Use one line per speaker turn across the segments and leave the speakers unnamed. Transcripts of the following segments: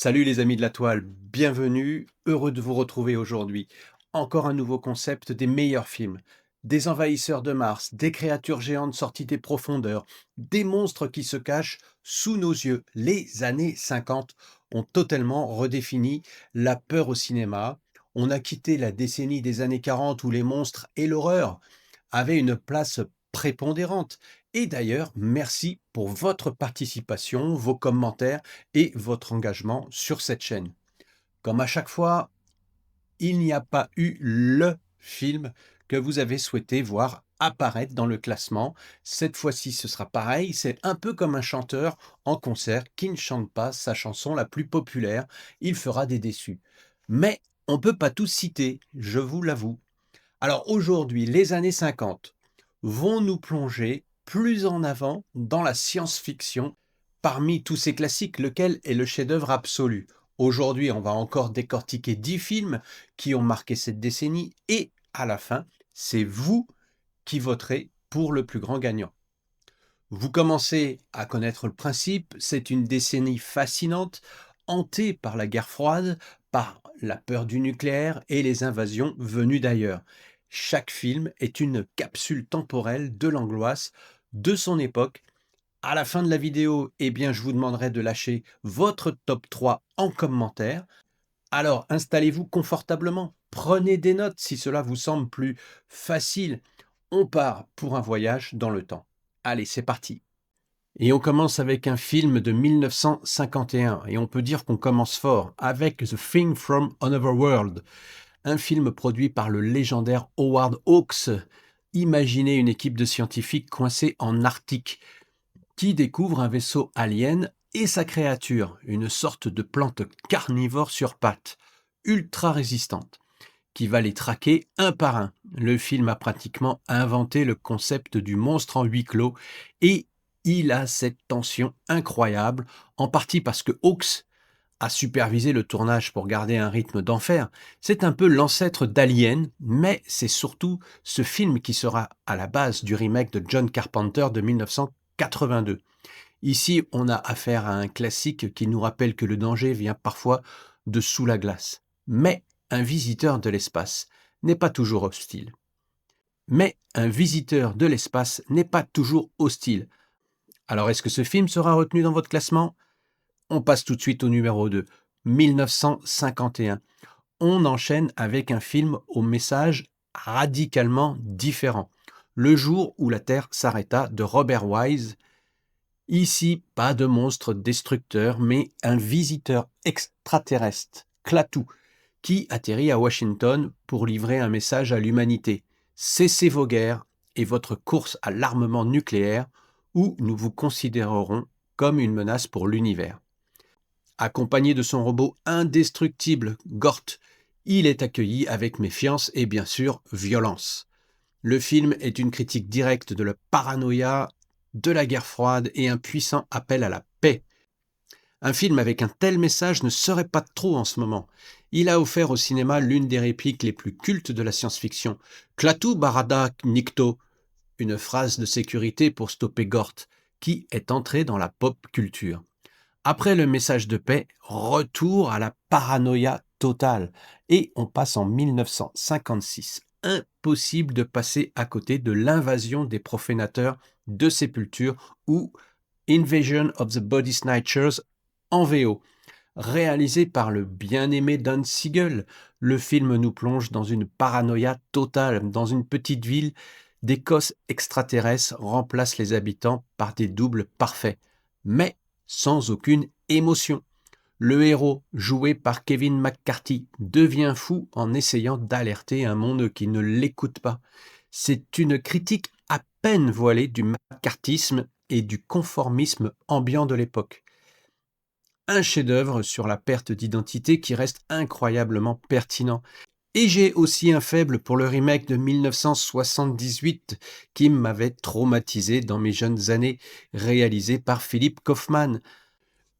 Salut les amis de la toile, bienvenue, heureux de vous retrouver aujourd'hui. Encore un nouveau concept des meilleurs films. Des envahisseurs de Mars, des créatures géantes sorties des profondeurs, des monstres qui se cachent sous nos yeux. Les années 50 ont totalement redéfini la peur au cinéma. On a quitté la décennie des années 40 où les monstres et l'horreur avaient une place prépondérante. Et d'ailleurs, merci pour votre participation, vos commentaires et votre engagement sur cette chaîne. Comme à chaque fois, il n'y a pas eu le film que vous avez souhaité voir apparaître dans le classement. Cette fois-ci, ce sera pareil. C'est un peu comme un chanteur en concert qui ne chante pas sa chanson la plus populaire. Il fera des déçus. Mais on ne peut pas tous citer, je vous l'avoue. Alors aujourd'hui, les années 50 vont nous plonger plus en avant dans la science-fiction. Parmi tous ces classiques, lequel est le chef-d'œuvre absolu? Aujourd'hui, on va encore décortiquer 10 films qui ont marqué cette décennie et à la fin, c'est vous qui voterez pour le plus grand gagnant. Vous commencez à connaître le principe, c'est une décennie fascinante, hantée par la guerre froide, par la peur du nucléaire et les invasions venues d'ailleurs. Chaque film est une capsule temporelle de l'angoisse de son époque. À la fin de la vidéo, eh bien, je vous demanderai de lâcher votre top 3 en commentaire. Alors, installez-vous confortablement, prenez des notes si cela vous semble plus facile. On part pour un voyage dans le temps. Allez, c'est parti. Et on commence avec un film de 1951, et on peut dire qu'on commence fort, avec The Thing from Another World, un film produit par le légendaire Howard Hawks. Imaginez une équipe de scientifiques coincés en Arctique, qui découvre un vaisseau alien et sa créature, une sorte de plante carnivore sur pattes, ultra résistante, qui va les traquer un par un. Le film a pratiquement inventé le concept du monstre en huis clos et il a cette tension incroyable, en partie parce que Hawks a supervisé le tournage pour garder un rythme d'enfer. C'est un peu l'ancêtre d'Alien, mais c'est surtout ce film qui sera à la base du remake de John Carpenter de 1982. Ici, on a affaire à un classique qui nous rappelle que le danger vient parfois de sous la glace. Mais un visiteur de l'espace n'est pas toujours hostile. Mais un visiteur de l'espace n'est pas toujours hostile. Alors, est-ce que ce film sera retenu dans votre classement? On passe tout de suite au numéro 2, 1951. On enchaîne avec un film au message radicalement différent. Le jour où la Terre s'arrêta de Robert Wise. Ici, pas de monstre destructeur, mais un visiteur extraterrestre, Klaatu, qui atterrit à Washington pour livrer un message à l'humanité. Cessez vos guerres et votre course à l'armement nucléaire, ou nous vous considérerons comme une menace pour l'univers. Accompagné de son robot indestructible, Gort, il est accueilli avec méfiance et bien sûr violence. Le film est une critique directe de la paranoïa, de la guerre froide et un puissant appel à la paix. Un film avec un tel message ne serait pas trop en ce moment. Il a offert au cinéma l'une des répliques les plus cultes de la science-fiction. Klaatu Barada Nikto, une phrase de sécurité pour stopper Gort, qui est entrée dans la pop culture. Après le message de paix, retour à la paranoïa totale. Et on passe en 1956. Impossible de passer à côté de l'invasion des profanateurs de sépulture ou Invasion of the Body Snatchers en VO. Réalisé par le bien-aimé Don Siegel, le film nous plonge dans une paranoïa totale. Dans une petite ville, des cosses extraterrestres remplacent les habitants par des doubles parfaits, mais sans aucune émotion. Le héros, joué par Kevin McCarthy, devient fou en essayant d'alerter un monde qui ne l'écoute pas. C'est une critique à peine voilée du McCarthyisme et du conformisme ambiant de l'époque. Un chef-d'œuvre sur la perte d'identité qui reste incroyablement pertinent. Et j'ai aussi un faible pour le remake de 1978 qui m'avait traumatisé dans mes jeunes années, réalisé par Philip Kaufman.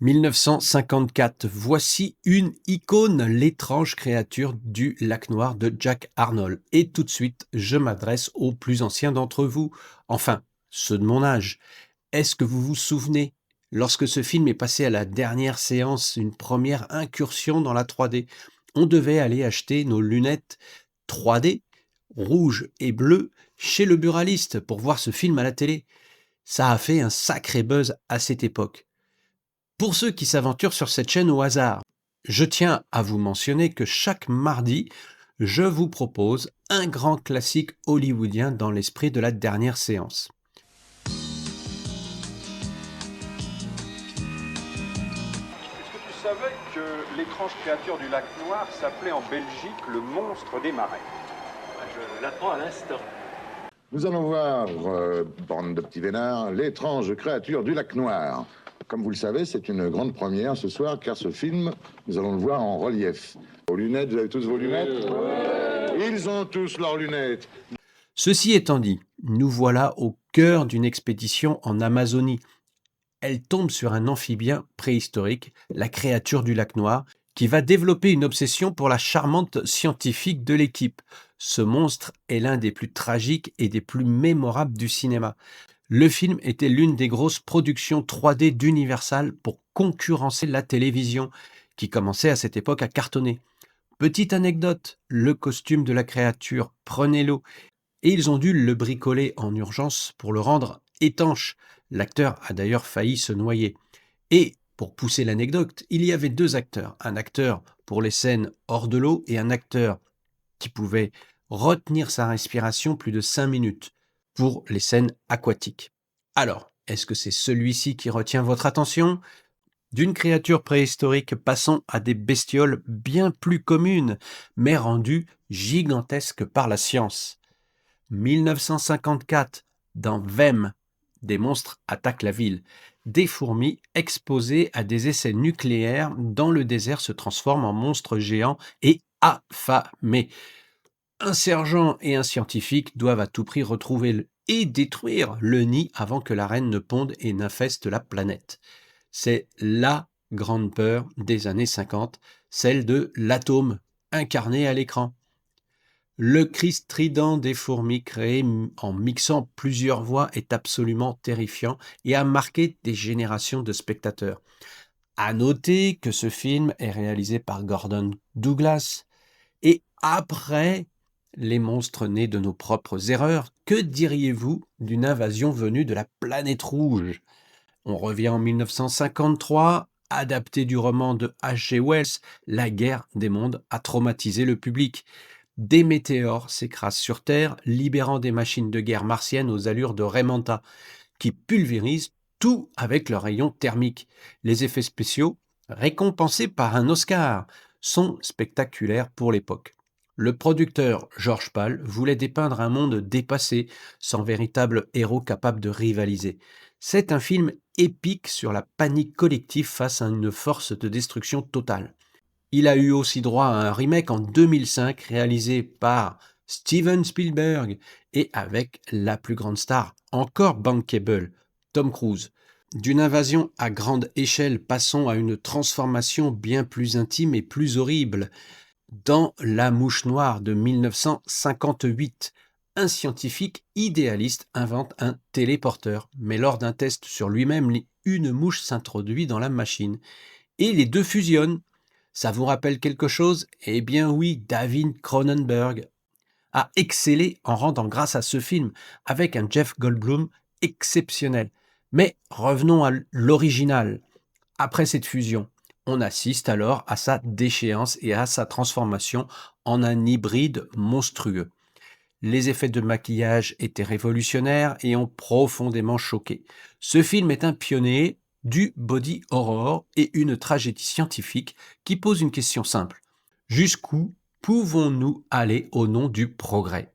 1954, voici une icône, l'étrange créature du lac noir de Jack Arnold. Et tout de suite, je m'adresse aux plus anciens d'entre vous, enfin, ceux de mon âge. Est-ce que vous vous souvenez Lorsque ce film est passé à la dernière séance, une première incursion dans la 3D, on devait aller acheter nos lunettes 3D, rouges et bleues, chez le buraliste pour voir ce film à la télé. Ça a fait un sacré buzz à cette époque. Pour ceux qui s'aventurent sur cette chaîne au hasard, je tiens à vous mentionner que chaque mardi, je vous propose un grand classique hollywoodien dans l'esprit de la dernière séance.
Est-ce que tu savais que l'étrange créature du lac Noir s'appelait en Belgique le monstre des marais?
Je l'apprends à l'instant.
Nous allons voir, bande de petits vénards, l'étrange créature du lac Noir. Comme vous le savez, c'est une grande première ce soir, car ce film, nous allons le voir en relief. Vos lunettes, vous avez tous vos lunettes? Ils ont tous leurs lunettes.
Ceci étant dit, nous voilà au cœur d'une expédition en Amazonie. Elle tombe sur un amphibien préhistorique, la créature du lac Noir, qui va développer une obsession pour la charmante scientifique de l'équipe. Ce monstre est l'un des plus tragiques et des plus mémorables du cinéma. Le film était l'une des grosses productions 3D d'Universal pour concurrencer la télévision, qui commençait à cette époque à cartonner. Petite anecdote, le costume de la créature, prenez-le, et ils ont dû le bricoler en urgence pour le rendre étanche. L'acteur a d'ailleurs failli se noyer. Et, pour pousser l'anecdote, il y avait deux acteurs. Un acteur pour les scènes hors de l'eau et un acteur qui pouvait retenir sa respiration plus de 5 minutes pour les scènes aquatiques. Alors, est-ce que c'est celui-ci qui retient votre attention? D'une créature préhistorique passons à des bestioles bien plus communes, mais rendues gigantesques par la science. 1954, dans Vem, des monstres attaquent la ville. Des fourmis exposées à des essais nucléaires dans le désert se transforment en monstres géants et affamés. Un sergent et un scientifique doivent à tout prix retrouver et détruire le nid avant que la reine ne ponde et n'infeste la planète. C'est la grande peur des années 50, celle de l'atome incarné à l'écran. Le cri strident des fourmis créé en mixant plusieurs voix est absolument terrifiant et a marqué des générations de spectateurs. À noter que ce film est réalisé par Gordon Douglas et après les monstres nés de nos propres erreurs, que diriez-vous d'une invasion venue de la planète rouge? On revient en 1953, adapté du roman de H.G. Wells, La guerre des mondes a traumatisé le public. Des météores s'écrasent sur Terre, libérant des machines de guerre martiennes aux allures de Raymanta, qui pulvérisent tout avec leurs rayons thermiques. Les effets spéciaux, récompensés par un Oscar, sont spectaculaires pour l'époque. Le producteur George Pal voulait dépeindre un monde dépassé, sans véritable héros capable de rivaliser. C'est un film épique sur la panique collective face à une force de destruction totale. Il a eu aussi droit à un remake en 2005 réalisé par Steven Spielberg et avec la plus grande star encore bankable, Tom Cruise. D'une invasion à grande échelle, passons à une transformation bien plus intime et plus horrible. Dans La Mouche Noire de 1958, un scientifique idéaliste invente un téléporteur, mais lors d'un test sur lui-même, une mouche s'introduit dans la machine et les deux fusionnent. Ça vous rappelle quelque chose? Eh bien oui, David Cronenberg a excellé en rendant grâce à ce film, avec un Jeff Goldblum exceptionnel. Mais revenons à l'original. Après cette fusion, on assiste alors à sa déchéance et à sa transformation en un hybride monstrueux. Les effets de maquillage étaient révolutionnaires et ont profondément choqué. Ce film est un pionnier du body horror et une tragédie scientifique qui pose une question simple. Jusqu'où pouvons-nous aller au nom du progrès?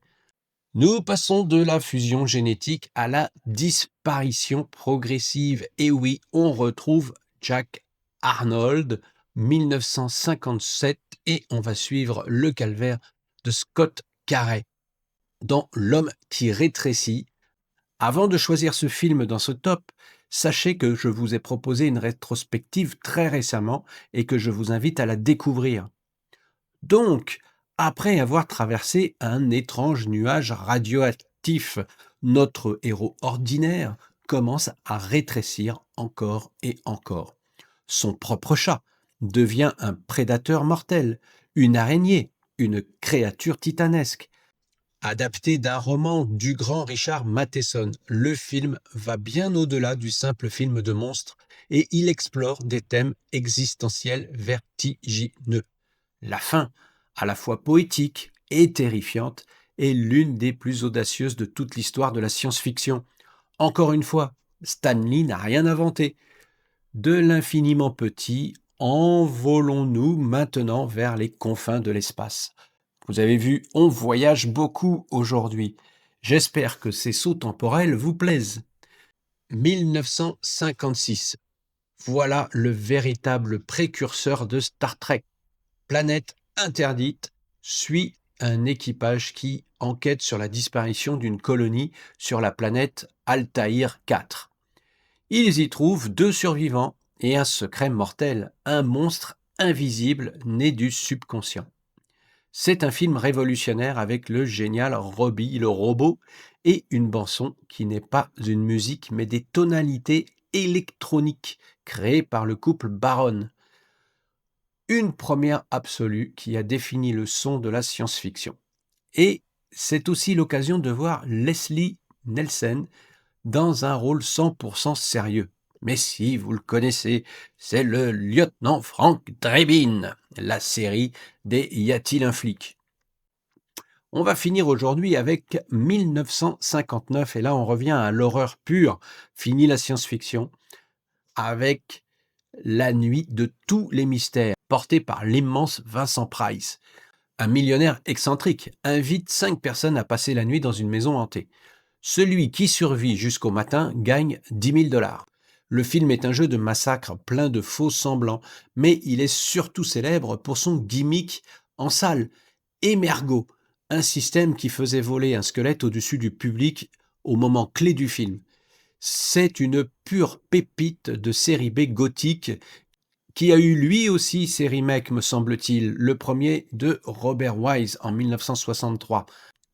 Nous passons de la fusion génétique à la disparition progressive. Et oui, on retrouve Jack Arnold, 1957, et on va suivre le calvaire de Scott Carey dans L'homme qui rétrécit. Avant de choisir ce film dans ce top, sachez que je vous ai proposé une rétrospective très récemment et que je vous invite à la découvrir. Donc, après avoir traversé un étrange nuage radioactif, notre héros ordinaire commence à rétrécir encore et encore. Son propre chat devient un prédateur mortel, une araignée, une créature titanesque. Adapté d'un roman du grand Richard Matheson, le film va bien au-delà du simple film de monstre et il explore des thèmes existentiels vertigineux. La fin, à la fois poétique et terrifiante, est l'une des plus audacieuses de toute l'histoire de la science-fiction. Encore une fois, Stan Lee n'a rien inventé. De l'infiniment petit, envolons-nous maintenant vers les confins de l'espace. Vous avez vu, on voyage beaucoup aujourd'hui. J'espère que ces sauts temporels vous plaisent. 1956. Voilà le véritable précurseur de Star Trek. Planète interdite suit un équipage qui enquête sur la disparition d'une colonie sur la planète Altaïr 4. Ils y trouvent 2 survivants et un secret mortel, un monstre invisible né du subconscient. C'est un film révolutionnaire avec le génial Robbie le robot et une bande-son qui n'est pas une musique mais des tonalités électroniques créées par le couple Baron. Une première absolue qui a défini le son de la science-fiction. Et c'est aussi l'occasion de voir Leslie Nielsen dans un rôle 100% sérieux. Mais si, vous le connaissez, c'est le lieutenant Frank Drebin, la série des Y a-t-il un flic? On va finir aujourd'hui avec 1959, et là on revient à l'horreur pure, fini la science-fiction, avec La nuit de tous les mystères, porté par l'immense Vincent Price. Un millionnaire excentrique invite 5 personnes à passer la nuit dans une maison hantée. Celui qui survit jusqu'au matin gagne 10 000 $. Le film est un jeu de massacre plein de faux semblants, mais il est surtout célèbre pour son gimmick en salle, Emergo, un système qui faisait voler un squelette au-dessus du public au moment clé du film. C'est une pure pépite de série B gothique qui a eu lui aussi ses remakes, me semble-t-il. Le premier de Robert Wise en 1963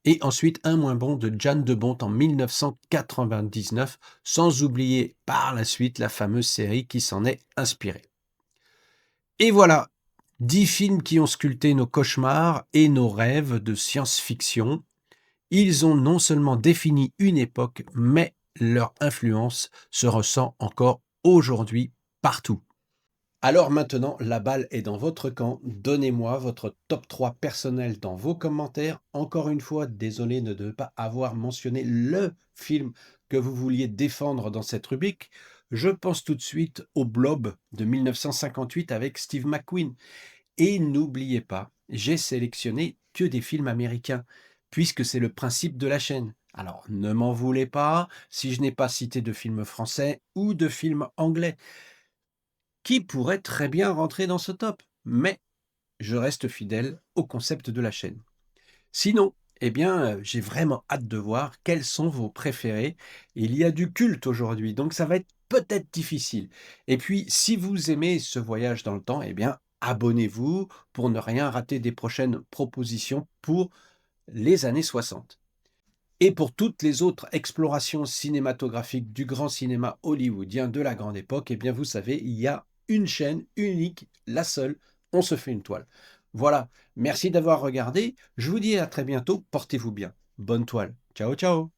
et ensuite un moins bon de Jan de Bont en 1999, sans oublier par la suite la fameuse série qui s'en est inspirée. Et voilà, 10 films qui ont sculpté nos cauchemars et nos rêves de science-fiction. Ils ont non seulement défini une époque, mais leur influence se ressent encore aujourd'hui partout. Alors maintenant, la balle est dans votre camp. Donnez-moi votre top 3 personnel dans vos commentaires. Encore une fois, désolé de ne pas avoir mentionné le film que vous vouliez défendre dans cette rubrique. Je pense tout de suite au Blob de 1958 avec Steve McQueen. Et n'oubliez pas, j'ai sélectionné que des films américains, puisque c'est le principe de la chaîne. Alors ne m'en voulez pas si je n'ai pas cité de films français ou de films anglais qui pourrait très bien rentrer dans ce top. Mais je reste fidèle au concept de la chaîne. Sinon, eh bien, j'ai vraiment hâte de voir quels sont vos préférés. Il y a du culte aujourd'hui, donc ça va être peut-être difficile. Et puis, si vous aimez ce voyage dans le temps, eh bien, abonnez-vous pour ne rien rater des prochaines propositions pour les années 60. Et pour toutes les autres explorations cinématographiques du grand cinéma hollywoodien de la grande époque, eh bien, vous savez, il y a une chaîne unique, la seule, on se fait une toile. Voilà, merci d'avoir regardé, je vous dis à très bientôt, portez-vous bien. Bonne toile, ciao ciao.